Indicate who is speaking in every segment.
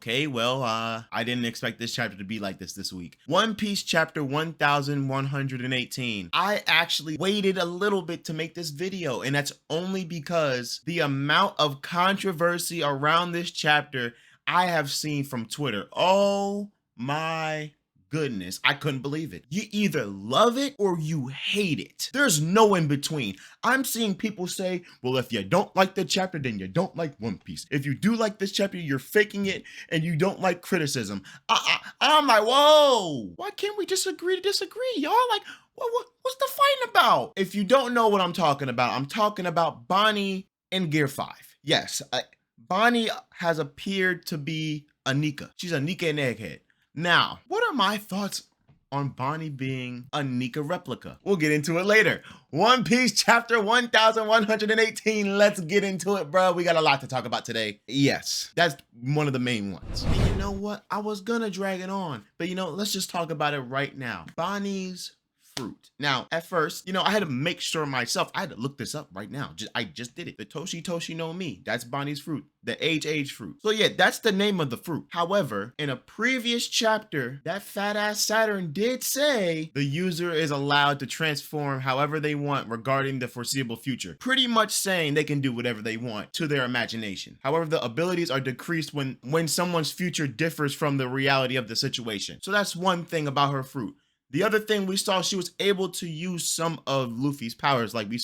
Speaker 1: Okay, well, I didn't expect this chapter to be like this week. One Piece chapter 1118. I actually waited a little bit to make this video, and that's only because the amount of controversy around this chapter I have seen from Twitter. Oh my goodness, I couldn't believe it. You either love it or you hate it. There's no in between. I'm seeing people say, well, if you don't like the chapter, then you don't like One Piece. If you do like this chapter, you're faking it and you don't like criticism. I'm like, whoa, why can't we just agree to disagree? Y'all like, what's the fighting about? If you don't know what I'm talking about Bonney in Gear 5. Yes, Bonney has appeared to be a Nika. She's a Nika and Egghead. Now, what are my thoughts on Bonney being a Nika replica? We'll get into it later. One Piece chapter 1118. Let's get into it, bro. We got a lot to talk about today. Yes, that's one of the main ones. And you know what? I was gonna drag it on, but let's just talk about it right now. Bonney's fruit. Now, at first, I had to make sure myself. I had to look this up right now. I just did it. The Toshi no Mi. That's Bonney's fruit. The age fruit. So yeah, that's the name of the fruit. However, in a previous chapter, that fat ass Saturn did say the user is allowed to transform however they want regarding the foreseeable future. Pretty much saying they can do whatever they want to their imagination. However, the abilities are decreased when someone's future differs from the reality of the situation. So that's one thing about her fruit. The other thing we saw, she was able to use some of Luffy's powers. Like we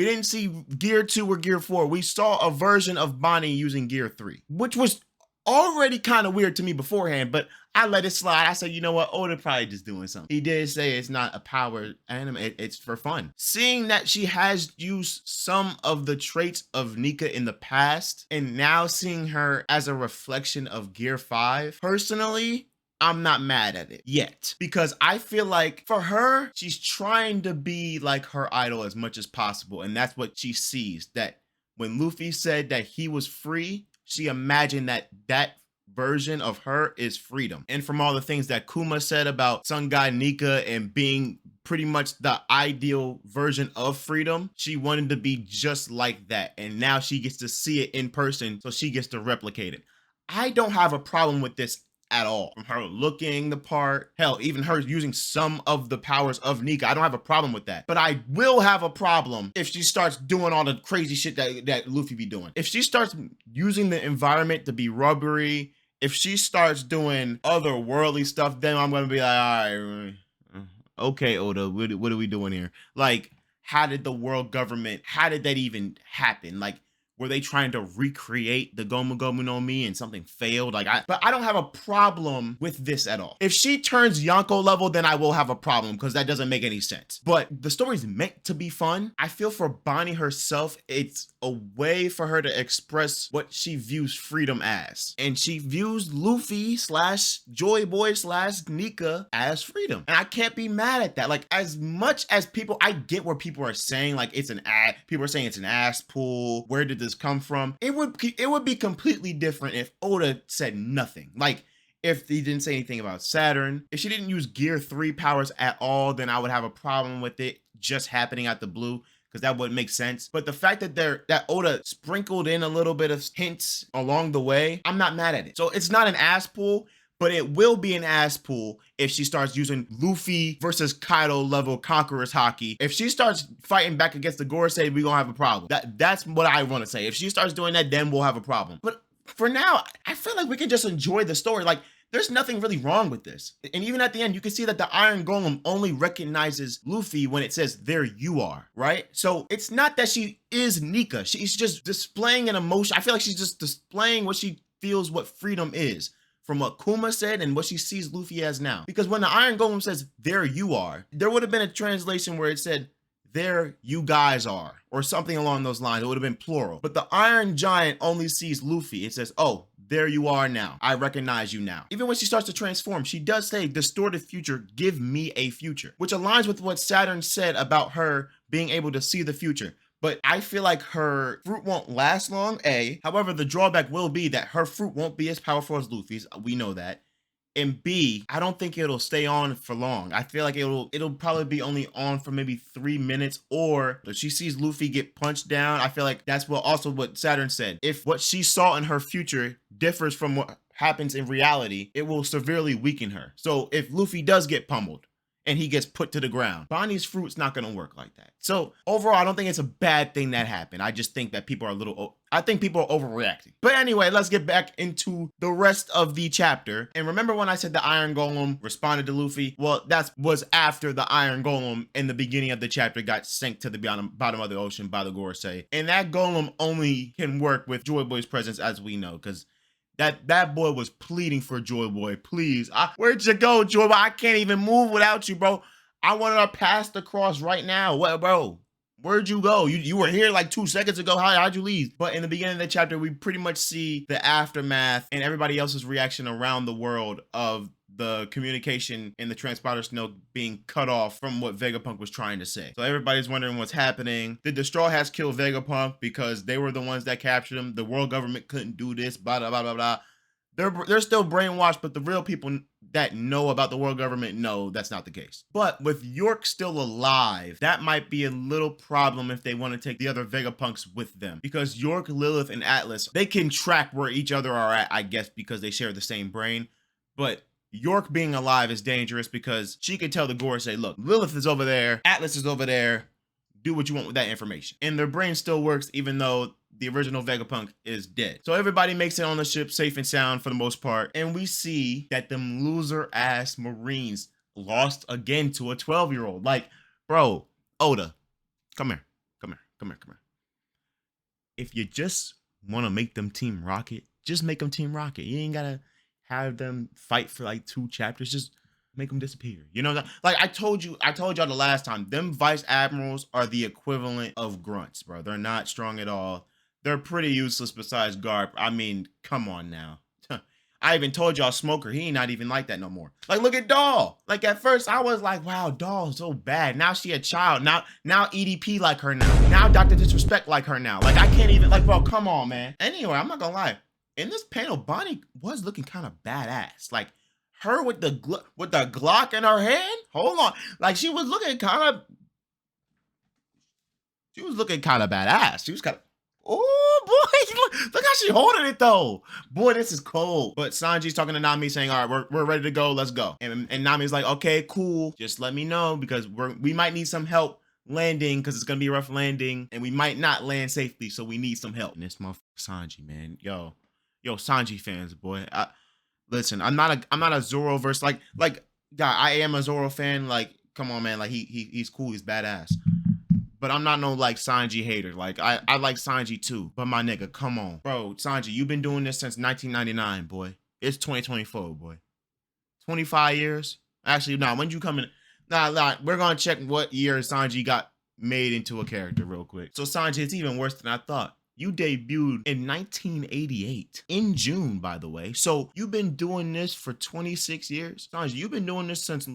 Speaker 1: didn't see Gear 2 or Gear 4. We saw a version of Bonney using Gear 3, which was already kind of weird to me beforehand, but I let it slide. I said, you know what? Oda probably just doing something. He did say it's not a power anime, it's for fun. Seeing that she has used some of the traits of Nika in the past, and now seeing her as a reflection of Gear 5, personally, I'm not mad at it yet, because I feel like for her, she's trying to be like her idol as much as possible. And that's what she sees, that when Luffy said that he was free, she imagined that version of her is freedom. And from all the things that Kuma said about Sun God Nika and being pretty much the ideal version of freedom, she wanted to be just like that. And now she gets to see it in person, so she gets to replicate it. I don't have a problem with this at all. From her looking the part, hell, even her using some of the powers of Nika, I don't have a problem with that. But I will have a problem if she starts doing all the crazy shit that Luffy be doing. If she starts using the environment to be rubbery, if she starts doing otherworldly stuff, then I'm gonna be like, all right, okay, Oda, what are we doing here? Like, how did the world government, how did that even happen? Like, were they trying to recreate the Gomu Gomu no Mi and something failed? But I don't have a problem with this at all. If she turns Yonko level, then I will have a problem, because that doesn't make any sense. But the story's meant to be fun. I feel for Bonney herself, it's a way for her to express what she views freedom as. And she views Luffy / Joy Boy / Nika as freedom. And I can't be mad at that. Like, as much as I get where people are saying, like, people are saying it's an ass pull. Where did this come from? It would be completely different if Oda said nothing. Like, if he didn't say anything about Saturn, if she didn't use Gear 3 powers at all, then I would have a problem with it just happening out the blue, because that wouldn't make sense. But the fact that Oda sprinkled in a little bit of hints along the way, I'm not mad at it. So it's not an ass pull, but it will be an ass pull if she starts using Luffy versus Kaido level Conqueror's Haki. If she starts fighting back against the Gorosei, we're gonna have a problem. That's what I want to say. If she starts doing that, then we'll have a problem. But for now, I feel like we can just enjoy the story. Like, there's nothing really wrong with this. And even at the end, you can see that the Iron Golem only recognizes Luffy when it says, there you are, right? So it's not that she is Nika. She's just displaying an emotion. I feel like she's just displaying what she feels what freedom is, from what Kuma said and what she sees Luffy as now. Because when the Iron Golem says, there you are, there would have been a translation where it said, there you guys are, or something along those lines. It would have been plural. But the Iron Giant only sees Luffy. It says, oh, there you are now. I recognize you now. Even when she starts to transform, she does say, distorted future, give me a future, which aligns with what Saturn said about her being able to see the future. But I feel like her fruit won't last long, A. However, the drawback will be that her fruit won't be as powerful as Luffy's. We know that. And B, I don't think it'll stay on for long. I feel like it'll probably be only on for maybe 3 minutes, or if she sees Luffy get punched down, I feel like that's what Saturn said. If what she saw in her future differs from what happens in reality, it will severely weaken her. So if Luffy does get pummeled and he gets put to the ground, Bonnie's fruit's not gonna work like that. So overall, I don't think it's a bad thing that happened. I just think that people are I think people are overreacting. But anyway, let's get back into the rest of the chapter. And remember when I said the Iron Golem responded to Luffy? Well, that was after the Iron Golem in the beginning of the chapter got sent to the bottom of the ocean by the Gorosei. And that Golem only can work with Joy Boy's presence, as we know, because that boy was pleading for Joy Boy. Please, where'd you go, Joy Boy? I can't even move without you, bro. I wanted to pass the cross right now. What, bro? Where'd you go? You were here like 2 seconds ago. How'd you leave? But in the beginning of the chapter, we pretty much see the aftermath and everybody else's reaction around the world of the communication in the transporter snow being cut off from what Vegapunk was trying to say. So everybody's wondering what's happening. Did the Straw Hats kill Vegapunk because they were the ones that captured him? The world government couldn't do this, blah, blah, blah, blah, blah. They're still brainwashed, but the real people that know about the world government know that's not the case. But with York still alive, that might be a little problem if they want to take the other Vegapunks with them. Because York, Lilith, and Atlas, they can track where each other are at, I guess, because they share the same brain. But York being alive is dangerous because she could tell the Gorosei, look, Lilith is over there, Atlas is over there, do what you want with that information. And their brain still works even though the original Vegapunk is dead. So everybody makes it on the ship safe and sound for the most part. And we see that them loser ass Marines lost again to a 12-year-old. Like, bro, Oda, come here. If you just want to make them Team Rocket, just make them Team Rocket. You ain't gotta have them fight for like 2 chapters. Just make them disappear. You know, like I told y'all the last time, them Vice Admirals are the equivalent of grunts, bro. They're not strong at all. They're pretty useless besides Garp. I mean, come on now. I even told y'all Smoker, he ain't not even like that no more. Like, look at Doll. Like, at first, I was like, wow, Doll's so bad. Now she a child. Now EDP like her now. Now Dr. Disrespect like her now. Like, I can't even, like, bro, come on, man. Anyway, I'm not gonna lie. In this panel, Bonnie was looking kind of badass. Like, her with the Glock in her hand? Hold on. Like, she was looking kind of badass. She was kind of, oh boy, look how she holding it though. Boy, this is cold. But Sanji's talking to Nami saying, all right, we're ready to go. Let's go. And Nami's like, okay, cool. Just let me know because we might need some help landing because it's going to be a rough landing and we might not land safely. So we need some help. And this motherfucker Sanji, man. Yo, Sanji fans, boy. Listen, I'm not a Zoro verse. Like, God, I am a Zoro fan. Like, come on, man. Like, he's cool. He's badass. But I'm not no like Sanji hater. Like I like Sanji too. But my nigga, come on. Bro, Sanji, you've been doing this since 1999, boy. It's 2024, boy. 25 years? Actually, nah, when you come in? Nah, we're gonna check what year Sanji got made into a character real quick. So Sanji, it's even worse than I thought. You debuted in 1988. In June, by the way. So you've been doing this for 26 years? Sanji, you've been doing this since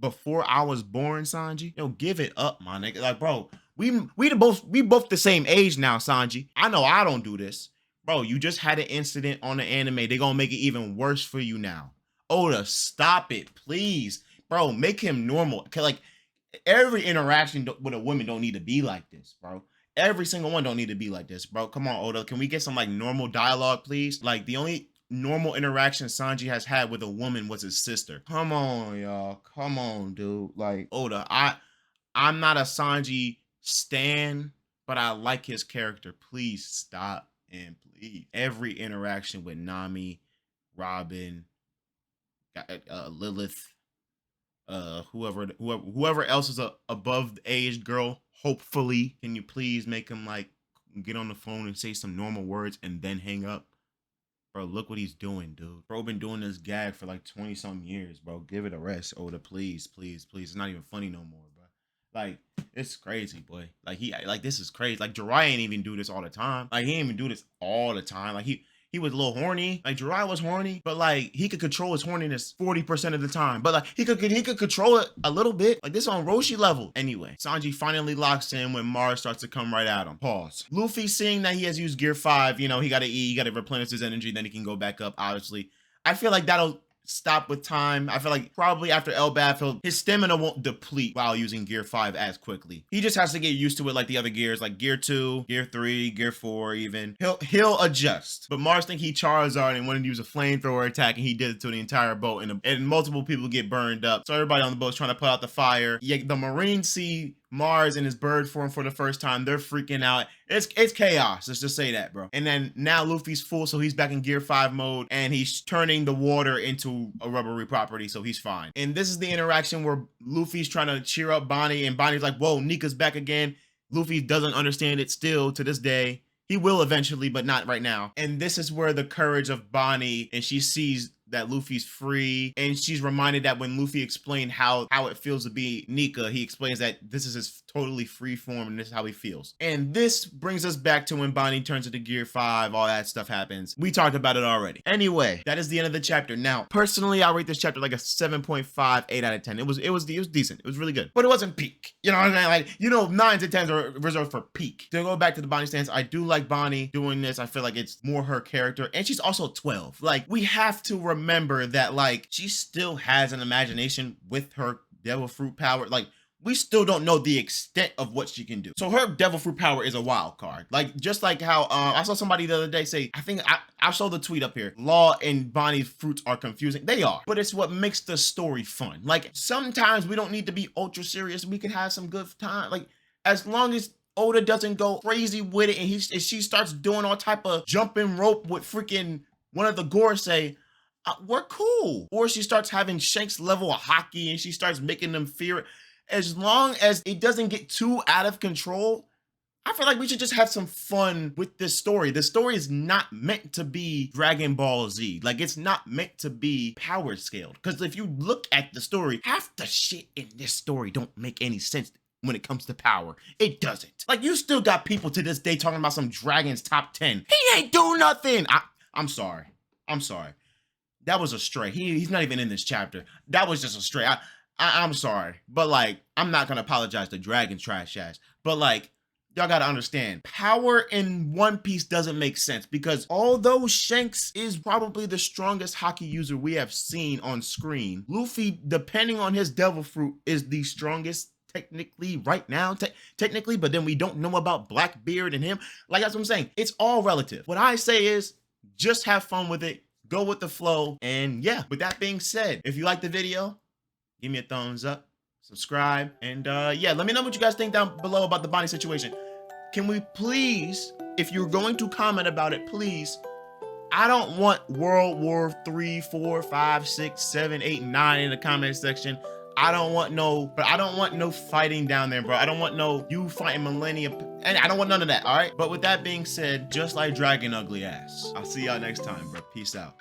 Speaker 1: before I was born, Sanji. Yo, give it up, my nigga. Like, bro, we both the same age now, Sanji. I know I don't do this. Bro, you just had an incident on the anime. They're gonna make it even worse for you now. Oda, stop it, please. Bro, make him normal. Like, every interaction with a woman don't need to be like this, bro. Every single one don't need to be like this, bro. Come on, Oda. Can we get some, like, normal dialogue, please? Like, the only normal interaction Sanji has had with a woman was his sister. Come on, y'all. Come on, dude. Like, Oda, I'm not a Sanji stan, but I like his character. Please stop and please. Every interaction with Nami, Robin, Lilith, whoever else is a above age girl, hopefully, can you please make him like get on the phone and say some normal words and then hang up? Bro, look what he's doing, dude. Bro been doing this gag for like 20-something years, bro. Give it a rest, Oda. Please. It's not even funny no more, bro. Like, it's crazy, boy. Like, this is crazy. Like, Jiraiya ain't even do this all the time. Like, he ain't even do this all the time. Like, he was a little horny. Like, Jiraiya was horny, but like, he could control his horniness 40% of the time. But like, he could control it a little bit. Like, this on Roshi level. Anyway, Sanji finally locks in when Mars starts to come right at him. Pause. Luffy, seeing that he has used Gear 5, you know, he gotta eat, he gotta replenish his energy, then he can go back up, obviously. I feel like that'll stop with time. I feel like probably after Elbaf, his stamina won't deplete while using Gear 5 as quickly. He just has to get used to it like the other gears, like Gear 2, Gear 3, Gear 4 even. He'll adjust. But Mars think he Charizard and wanted to use a flamethrower attack, and he did it to the entire boat, and multiple people get burned up. So everybody on the boat's trying to put out the fire. Yeah, the Marines see Mars in his bird form for the first time. They're freaking out. It's chaos. Let's just say that, bro. And then now Luffy's full, so he's back in Gear 5 mode, and he's turning the water into a rubbery property, so he's fine. And this is the interaction where Luffy's trying to cheer up Bonney, and Bonnie's like, whoa, Nika's back again. Luffy doesn't understand it still to this day. He will eventually, but not right now. And this is where the courage of Bonney, and she sees that Luffy's free, and she's reminded that when Luffy explained how it feels to be Nika, he explains that this is his totally free form and this is how he feels. And this brings us back to when Bonney turns into Gear 5, all that stuff happens. We talked about it already. Anyway, that is the end of the chapter. Now, personally, I rate this chapter like a 7.5, 8 out of 10. It was decent. It was really good, but it wasn't peak. You know what I'm saying? Like, you know, 9s and 10s are reserved for peak. To go back to the Bonney stance, I do like Bonney doing this. I feel like it's more her character, and she's also 12. Like, we have to remember that, like, she still has an imagination with her devil fruit power. Like, we still don't know the extent of what she can do. So her devil fruit power is a wild card. Like, just like how I saw somebody the other day say, I'll show the tweet up here, Law and Bonnie's fruits are confusing. They are, but it's what makes the story fun. Like, sometimes we don't need to be ultra serious. We can have some good time. Like, as long as Oda doesn't go crazy with it, and she starts doing all type of jumping rope with freaking one of the Gorosei, we're cool. Or she starts having Shanks level of hockey and she starts making them fear it. As long as it doesn't get too out of control, I feel like we should just have some fun with this story. The story is not meant to be Dragon Ball Z. Like, it's not meant to be power scaled. Because if you look at the story, half the shit in this story don't make any sense when it comes to power. It doesn't. Like, you still got people to this day talking about some Dragon's top 10. He ain't do nothing. I'm sorry. That was a stray. He's not even in this chapter. That was just a stray. I'm sorry. But, like, I'm not going to apologize to Dragon trash ass. But, like, y'all got to understand, power in One Piece doesn't make sense because although Shanks is probably the strongest hockey user we have seen on screen, Luffy, depending on his devil fruit, is the strongest technically right now, technically, but then we don't know about Blackbeard and him. Like, that's what I'm saying. It's all relative. What I say is just have fun with it. Go with the flow. And yeah, with that being said, if you like the video, give me a thumbs up, subscribe, and yeah, let me know what you guys think down below about the Bonney situation. Can we please, if you're going to comment about it, please, I don't want World War 3, 4, 5, 6, 7, 8, 9 in the comment section. I don't want no fighting down there, bro. I don't want no you fighting Millennium, and I don't want none of that, all right? But with that being said, just like Dragon ugly ass. I'll see y'all next time, bro. Peace out.